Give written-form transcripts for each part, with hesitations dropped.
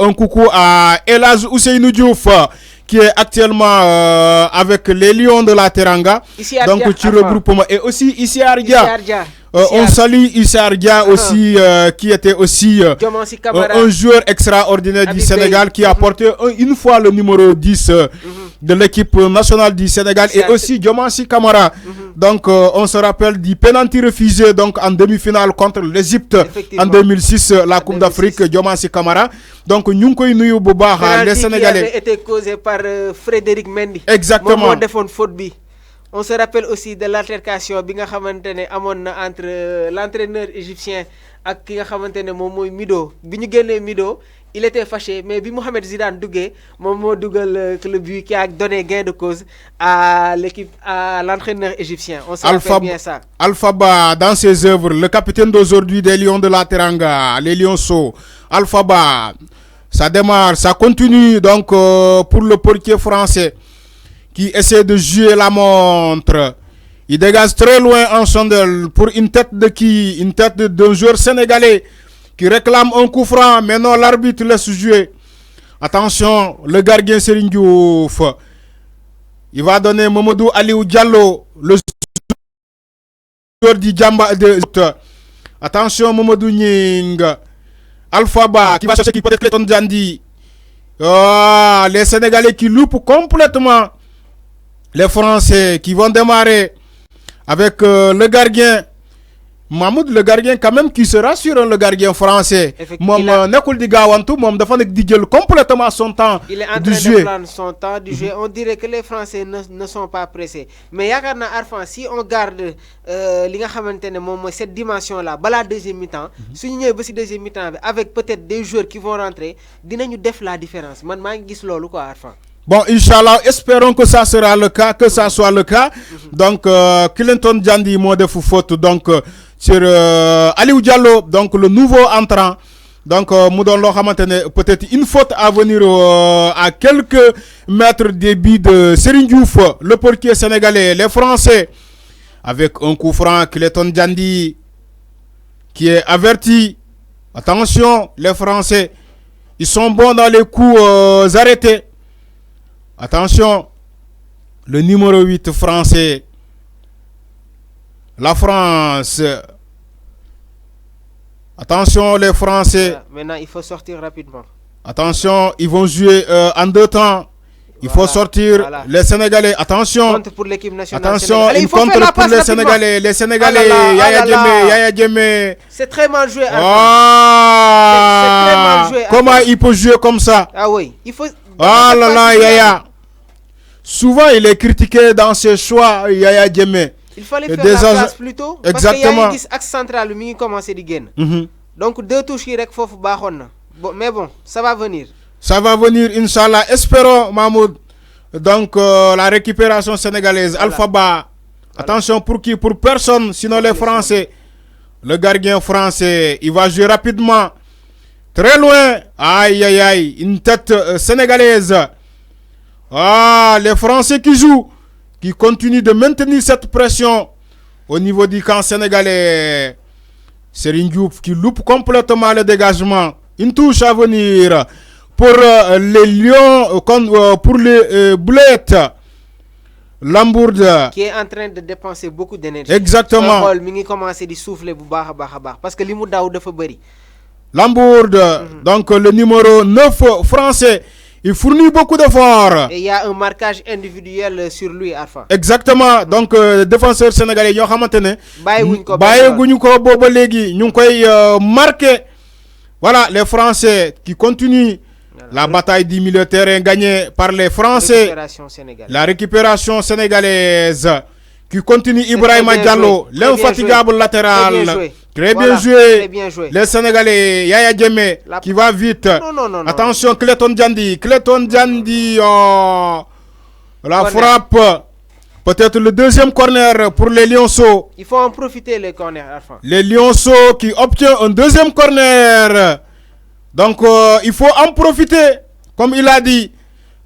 un coucou à Elaz Ousseinou Diouf qui est actuellement avec les Lions de la Teranga. Donc tu regroupes et aussi Issi Ardia. On salue Issa Ardia aussi qui était aussi un joueur extraordinaire du Sénégal qui a porté une fois le numéro 10 de l'équipe nationale du Sénégal et aussi Diomansi Kamara. Donc on se rappelle du penalty refusé donc en demi-finale contre l'Égypte en 2006 la Coupe d'Afrique Diomansi Kamara. Donc ñu koy nuyu bu baax les Sénégalais. Qui avait été causé par Frédéric Mendy. Exactement. Mo defoon faute bi. On se rappelle aussi de l'altercation bi nga xamantene amone na entre l'entraîneur égyptien ak ki nga xamantene mom moy Mido biñu génné Mido il était fâché mais bi Mohamed Zidane duggé mom mo duggal le but qui a donné gain de cause à l'équipe à l'entraîneur égyptien. On se rappelle bien ça. Alpha Ba dans ses œuvres, le capitaine d'aujourd'hui des Lions de la Teranga, les Lionceaux. Alpha Ba, ça démarre, ça continue donc pour le portier français qui essaie de jouer la montre. Il dégage très loin en chandelle pour une tête de qui? Une tête d'un joueur sénégalais qui réclame un coup franc, mais non, l'arbitre laisse jouer. Attention, le gardien Serigne Diouf. Il va donner Mamadou Aliou Diallo, le joueur du Djamba de... Attention, Mamadou Nying. Alpha Ba qui va chercher qui peut être Clayton Djandi. Oh, les Sénégalais qui loupent complètement. Les Français qui vont démarrer avec le gardien Mahmoud, le gardien quand même qui se rassure, le gardien français. Mom nekul di gawantu, mom dafa nek di jël complètement son temps. Il est en train de prendre son temps du jeu. On dirait que les Français ne sont pas pressés. Mais yakarna Arfan, si on garde li nga xamantene mom moy cette dimension là, bala deuxième mi-temps, suñu ñëw ba ci deuxième mi-temps avec peut-être des joueurs qui vont rentrer, dinañu def la différence. Man ma ngi gis lolu quoi Arfan. Bon, Inch'Allah, espérons que ça sera le cas, que ça soit le cas. Donc, Clinton Djandi, mot de faute, donc, sur Aliou Diallo, donc le nouveau entrant. Donc, Moudon peut-être une faute à venir à quelques mètres des buts de Serigne Diouf, le portier sénégalais, les Français, avec un coup franc, Clinton Djandi, qui est averti. Attention, les Français, ils sont bons dans les coups arrêtés. Attention, le numéro 8 français, la France. Attention les Français. Maintenant, il faut sortir rapidement. Attention, ils vont jouer en deux temps. Il faut sortir les Sénégalais. Attention. Compte pour l'équipe nationale. Attention, une contre pour les Sénégalais. Les Sénégalais, Yaya Djemé. C'est très mal joué. Ah, c'est très mal joué. Comment il peut jouer comme ça? Ah oui, il faut. Ah là là, Yaya. Souvent, il est critiqué dans ses choix, Yaya Djemé. Il fallait faire la place plus tôt. Exactement. Parce que Yaya axe central, il commence à gagner. Donc, deux touches qui rek fofu baxon. Mais bon, ça va venir. Ça va venir, Inch'Allah. Espérons, Mahmoud. Donc, la récupération sénégalaise, voilà. Alpha Ba. Attention, pour qui? Pour personne, sinon les Français. Le gardien français, il va jouer rapidement. Très loin. Aïe, aïe, aïe. Une tête sénégalaise. Ah, les Français qui jouent, qui continuent de maintenir cette pression au niveau du camp sénégalais. Serigne Diouf qui loupe complètement le dégagement. Une touche à venir pour les Lions, pour les Boulettes. Lambourde. Qui est en train de dépenser beaucoup d'énergie. Exactement. Il commence à souffler parce que l'imou daou dafa bari. Lambourde, donc le numéro 9 français. Il fournit beaucoup d'efforts. Et il y a un marquage individuel sur lui, Arfa. Exactement. Donc, défenseur sénégalais, nous avons marqué. Voilà, les Français qui continuent la bataille du milieu de terrain gagnée par les Français. La récupération sénégalaise qui continue Ibrahima Diallo, l'infatigable latéral. Très bien joué. Les Sénégalais, Yaya Djemé, qui va vite. Non. Attention, Clayton Djandi. Clayton Djandi, la frappe. Peut-être le deuxième corner pour les Lionceaux. Il faut en profiter, les corners. Enfin. Les Lionceaux qui obtiennent un deuxième corner. Donc, il faut en profiter, comme il a dit.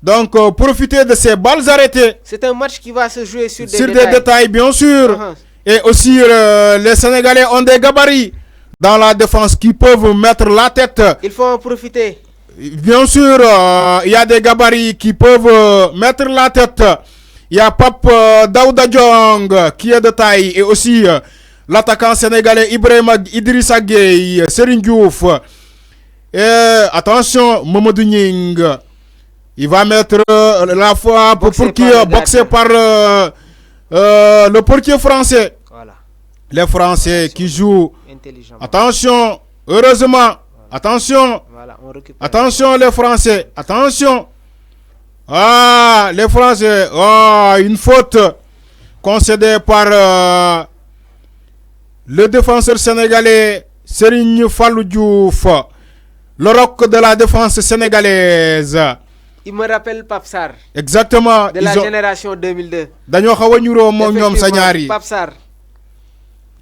Donc, profiter de ces balles arrêtées. C'est un match qui va se jouer sur des détails, bien sûr. Et aussi, les Sénégalais ont des gabarits dans la défense qui peuvent mettre la tête. Il faut en profiter. Bien sûr, il y a des gabarits qui peuvent mettre la tête. Il y a Pape Daouda Diong qui est de taille. Et aussi l'attaquant sénégalais Ibrahima Idrissa Gueye, Serigne Diouf. Et attention, Mamadou Ning. Il va mettre la foi pour qui boxé par le portier français. Voilà. Les Français qui jouent. Attention, heureusement. Attention. Voilà, attention les Français. Attention. Ah, les Français. Oh, une faute concédée par le défenseur sénégalais Serigne Fallou Diouf. Le roc de la défense sénégalaise. Il me rappelle Pape Sarr. Exactement. De la génération 2002. Pape Sarr.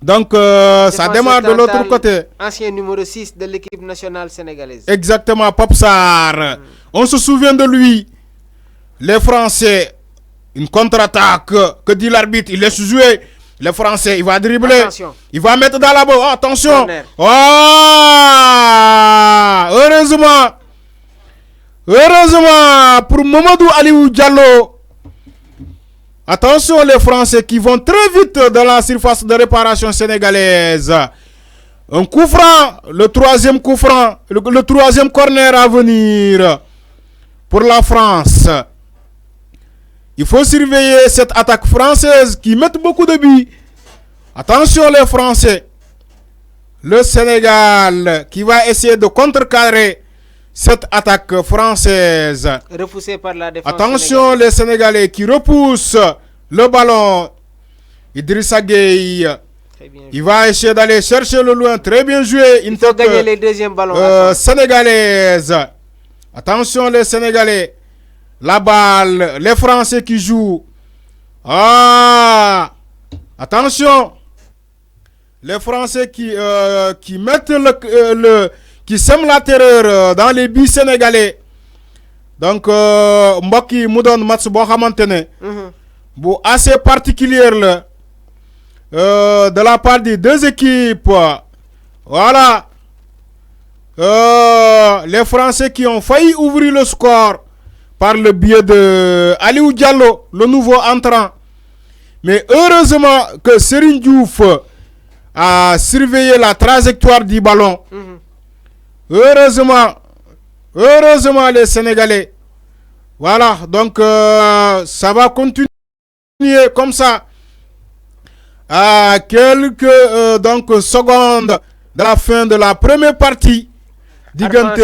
Donc, ça démarre de l'autre côté. Ancien numéro 6 de l'équipe nationale sénégalaise. Exactement, Pape Sarr. On se souvient de lui. Les Français, une contre-attaque. Que dit l'arbitre? Il laisse jouer. Les Français, il va dribbler. Attention. Il va mettre dans la balle. Oh, attention. Corner. Oh, heureusement. Heureusement pour Mamadou Aliou Diallo. Attention les Français qui vont très vite dans la surface de réparation sénégalaise. Un coup franc, le troisième coup franc, le troisième corner à venir pour la France. Il faut surveiller cette attaque française qui met beaucoup de buts. Attention les Français. Le Sénégal qui va essayer de contrecarrer cette attaque française. Repoussée par la défense. Attention les Sénégalais qui repoussent le ballon. Idrissa Gueye. Il va essayer d'aller chercher le loin. Très bien joué. Il faut gagner les deuxièmes ballons. Sénégalaise. Attention les Sénégalais. La balle. Les Français qui jouent. Ah. Attention. Les Français qui mettent qui sème la terreur dans les buts sénégalais. Donc, Mboki Moudon match bo xamantene bu assez particulier de la part des deux équipes. Voilà. Les Français qui ont failli ouvrir le score par le biais de Aliou Diallo, le nouveau entrant. Mais heureusement que Serigne Diouf a surveillé la trajectoire du ballon. Heureusement les Sénégalais. Voilà, donc ça va continuer comme ça. À quelques secondes de la fin de la première partie. Digante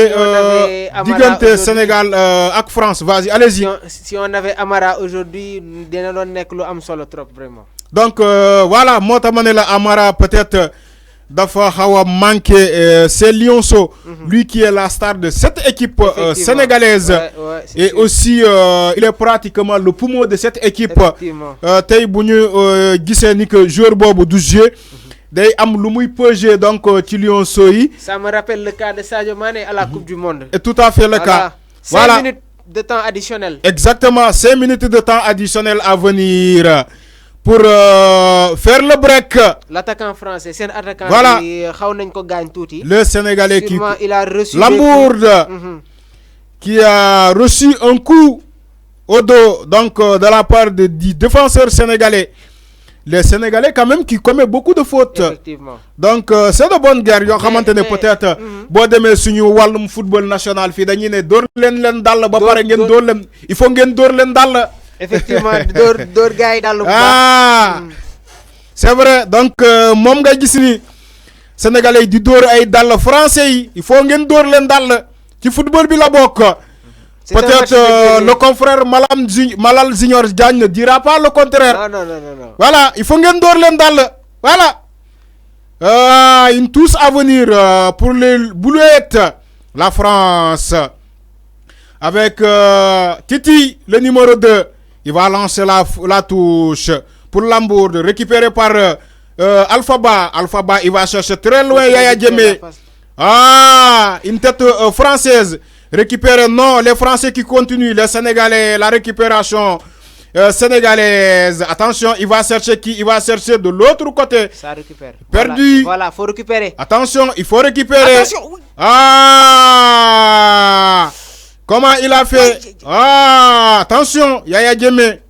Sénégal avec France. Vas-y, allez-y. Si on avait Amara aujourd'hui, dina don nek lu am solo trop vraiment. Donc voilà, moi la Amara peut-être dafa xawa manqué c'est Lionceau, lui qui est la star de cette équipe sénégalaise. Et aussi il est pratiquement le poumon de cette équipe. Tay buñu gissé ni que joueur bobu du jeu day am lu muy peser donc ci Lionceau yi. Ça me rappelle le cas de Sadio Mané à la Coupe du Monde. Et tout à fait le cas. 5 minutes de temps additionnel. Exactement, 5 minutes de temps additionnel à venir pour faire le break. L'attaquant français, c'est un attaquant voilà. Qui le Sénégalais qui il a reçu Lambourde qui a reçu un coup au dos donc de la part du défenseur sénégalais. Les Sénégalais quand même qui commettent beaucoup de fautes. Effectivement. Donc c'est de bonne guerre. Yo xamantene peut-être bo démé suñu walum football national fi dañuy né dor len dal ba paré ngeen dor len il faut ngeen dor len dal. Effectivement, dor gaay dal. Ah. C'est vrai. Donc mom nga gis ni Sénégalais di dor ay dal français yi il faut ngeen dor len dal ci football bi la bok. Peut-être le confrère Malal Junior Diagne ne dira pas le contraire. Non. Voilà, il faut ngeen door len dal. Voilà. Une touche à venir pour les Boulettes. La France. Avec Titi, le numéro 2. Il va lancer la touche pour Lambourde. Récupéré par Alphaba. Alphaba, il va chercher très loin Yaya Djemé. Une tête française. Récupérer, non, les Français qui continuent, les Sénégalais, la récupération. sénégalaise. Attention, il va chercher qui? Il va chercher de l'autre côté. Ça récupère. Perdu. Voilà, faut récupérer. Attention, il faut récupérer. Attention, oui. Ah! Comment il a fait? Ah! Attention, Yaya Djemé.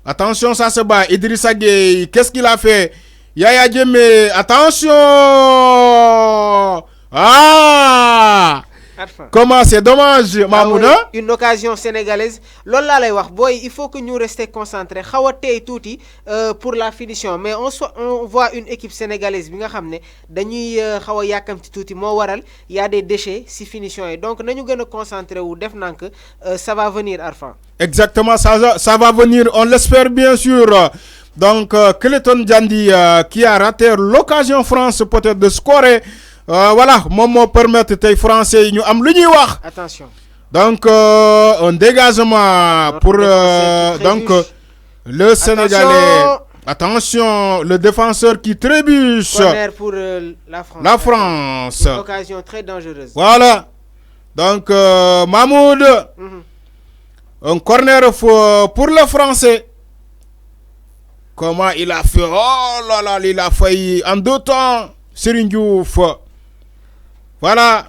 Attention, ça se bat. Idrissa Gueye, qu'est-ce qu'il a fait? Yaya Djemé, attention! Ah! Comment c'est dommage, Mahmoud. Ah oui, une occasion sénégalaise. Lola lay wax boy, il faut que nous restions concentrés. Xawa tay touti pour la finition, mais on voit une équipe sénégalaise bi nga xamné dañuy xawa yakamti touti mo waral il y a des déchets si finition yi. Donc nañu gëna concentré wu def nank ça va venir Arfan. Exactement, ça va venir, on l'espère bien sûr. Donc Clayton Djandi qui a raté l'occasion France peut-être de scorer. Voilà, moi permettre tes français ñu am lu ñuy wax. Attention. Donc un dégagement pour donc le Sénégalais. Attention, le défenseur qui trébuche. Corner pour la France. La France. Une occasion très dangereuse. Voilà. Donc Mahmoud, un corner pour le Français. Comment il a fait? Oh là là, il a failli en 2 temps. Serigne Diouf. Voilà.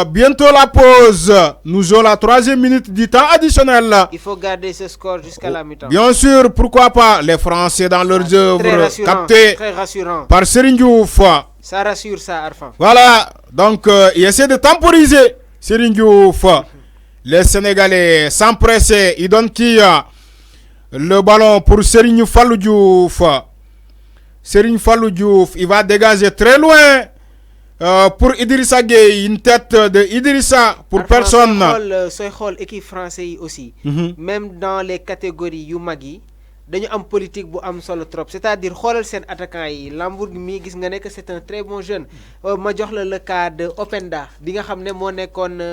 Bientôt la pause. Nous avons la 3e minute du temps additionnel. Il faut garder ce score jusqu'à la mi-temps. Bien sûr, pourquoi pas les Français dans leurs œuvres captés très rassurant. par Serigne Diouf. Ça rassure ça, Arfan. Voilà. Donc, il essaie de temporiser Serigne Diouf. Les Sénégalais s'empressent. Ils donnent qui le ballon pour Serigne Fallou Diouf. Serigne Fallou Diouf, il va dégager très loin pour Idrissa Gueye, une tête de Idrissa pour personne. Soy xol équipe française aussi. Même dans les catégories yu magi, dañu am politique bu am solo trop. C'est-à-dire xolal sen attaquant yi, Lambourg mi gis nga nek c'est un très bon jeune. Ma jox la le cas de Openda bi nga xamné mo nekkone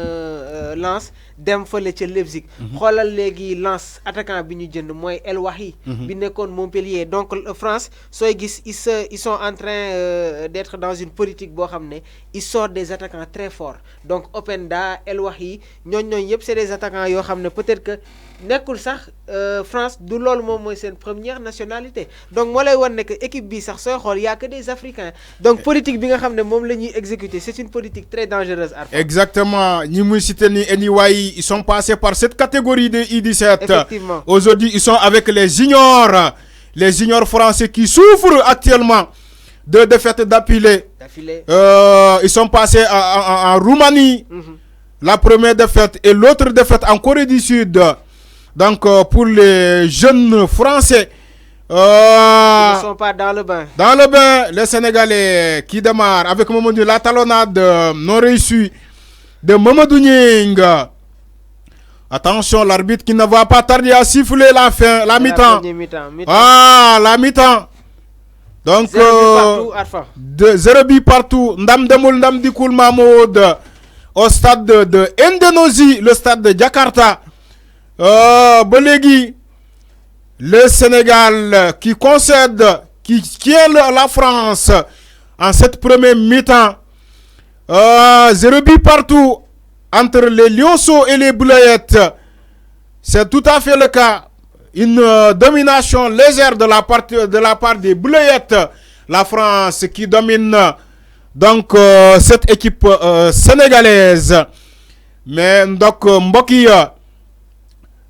Lens dem feulé ci Leipzig. Xolal légui Lens attaquant bi ñu jënd moy El Wahi bi nekkone Montpellier. Donc France soy gis ils sont en train d'être dans une politique bo xamné ils sortent des attaquants très forts. Donc Openda, El Wahi, ñoñ yépp c'est des attaquants yo xamné peut-être que nekkul sax France du lool mom moy sen première nationalité. Donc mo lay wone que équipe bi sax soy xol y a que des Africains. Donc politique bi nga xamné mom lañuy exécuter, c'est une politique très dangereuse. Exactement. Ñi muy cité ni anyway, ils sont passés par cette catégorie de I17. Effectivement. Aujourd'hui, ils sont avec les juniors français qui souffrent actuellement de défaites d'affilée. Ils sont passés en Roumanie. La première défaite et l'autre défaite en Corée du Sud. Donc pour les jeunes Français, ils ne sont pas dans le bain. Dans le bain, les Sénégalais qui démarrent avec la talonnade non réussie de Mamadou Nying. Attention, l'arbitre qui ne va pas tarder à siffler la fin, la mi-temps. Ah, la mi-temps. Donc 0 but partout. Ndam demul ndam dikul Mahmoud au stade de Indonésie, le stade de Jakarta. Bolégui, le Sénégal qui concède, qui est la France en cette première mi-temps. 0 but partout entre les Lionceaux et les Bleuettes. C'est tout à fait le cas. Une domination légère de la part des Bleuettes. La France qui domine donc cette équipe sénégalaise. Mais donc Mboki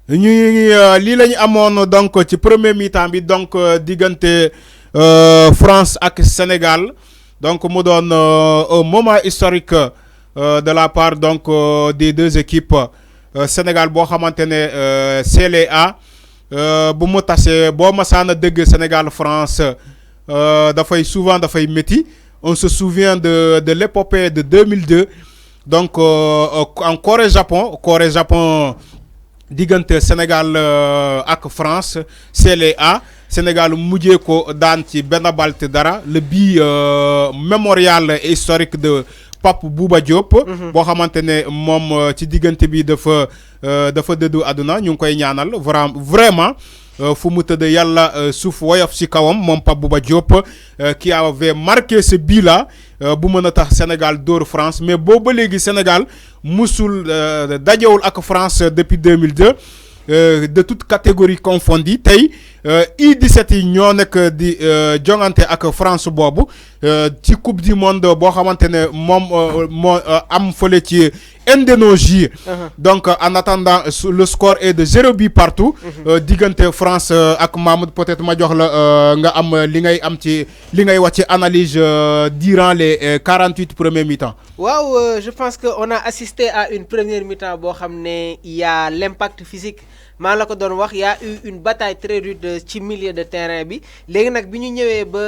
ñuy li lañ amone donc ci premier mi-temps bi donc diggante France ak Sénégal. Donc mu donne un moment historique de la part donc des deux équipes. Sénégal bo xamantene CLA bu mu tassé bo masana deug Sénégal France da fay souvent da fay métti. On se souvient de l'épopée de 2002. Donc en Corée-Japon diggante Sénégal ak France CLA Sénégal mujjé ko daan ci benn bal te dara le bi mémorial et historique de Pape Bouba Diop boo xamante ne moom ci diggante bi dafa dëddu àdduna ñu ngi koy ñaanal vraiment fu mu tëdd yàlla suuf woyof ci kawam moom Pape Bouba Diop qui avait marqué ce but là bu mën a tax Sénégal dóor France mais boobu ba léegi Sénégal musul dajewul ak France depuis 2002 de toutes catégories confondues tey U17 yi ñoo nekk di jongante ak France boobu ci coupe du monde boo xamante ne moom moo am fële ci Indonésie. Donc en attendant le score est de 0 but partout. diggante France ak Mahmoud peut-être ma jox la nga am li ngay am ci li ngay wax ci analyse durant les 48 premiers mi-temps. Waaw je pense que on a assisté à une première mi-temps boo xam ne il y a l'impact physique maa la ko doon wax y a eu une bataille très rude ci milieu de terrain bi léegi nag bi ñu ñëwee ba